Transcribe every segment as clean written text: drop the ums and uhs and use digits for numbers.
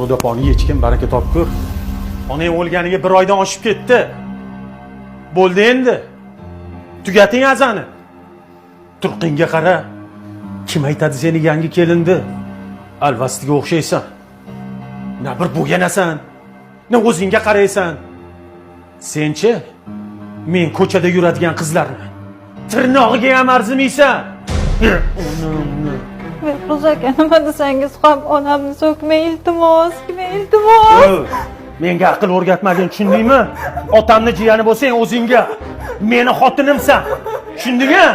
Rudaponi yechkim, baraka topkur. Onang o'lganiga 1 oydan oshib ketdi. Bo'ldi endi. Tugating azani. Turqinga qara. Kim aytadi seni yangi kelindi? Alvastiga o'xshaysan. Na bir bo'ganasan, na o'zingga qaraysan. Senchi men ko'chada yuradigan qizlarni tirnog'iga ham arzimaysan. Mehruz aka, nima desangiz ham onamni so'kmang, iltimos, iltimos. Menga aql o'rgatmagin, tushundingmi? Otamni jiyani bo'lsang o'zingga, meni xotinimsan. Tushundingmi?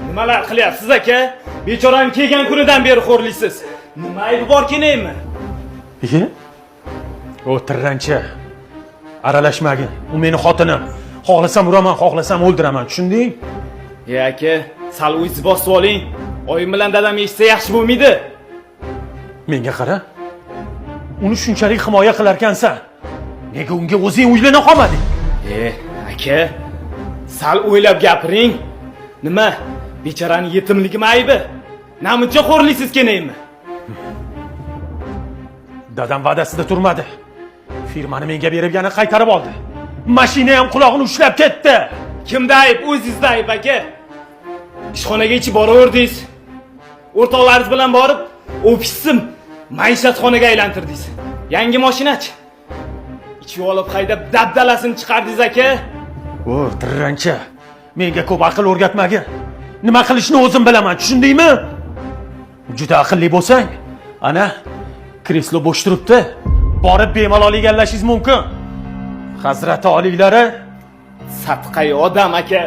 Nimalar qilyapsiz aka? Bechoraning kelgan kunidan beri xo'rlaysiz. Nima aybi bor kenaymi? O tirrancha. Aralashmagin. U meni xotinim. Xohlasam uraman, xohlasam o'ldiraman, tushunding? Aka, sal o'zingiz bosib oling. Oyim bilan dadam eshitsa yaxshi bo'lmaydi. Menga qara. Uni shunchalik himoya qilar ekansan. Nega unga o'zing uylana qolmading? Aka, sal o'ylab gapiring. Nima? Bechoraning yetimligimi aybi? Namuncha xo'rlaysiz kenaymi? Dadam va'dasida turmadi. Firmani menga berib yana qaytarib oldi. Mashina ham quloqni ushlab ketdi. Kimda ayb? O'zingizda ayb aka. Ishxonaga ichib boraverdingiz. O'rtoqlaringiz bilan borib, ofisim maishatxonaga aylantirdingiz. Yangi mashinachi. Ichib olib haydab dabdalasini chiqardingiz aka. O, tirrancha. Menga ko'p aql o'rgatmagin. Nima qilishni o'zim bilaman, tushundingmi? Juda aqlli bo'lsang, ana kreslo bo'sh turibdi. Borib bemalol egallashingiz mumkin. Hazrati oliylari satqay odam aka.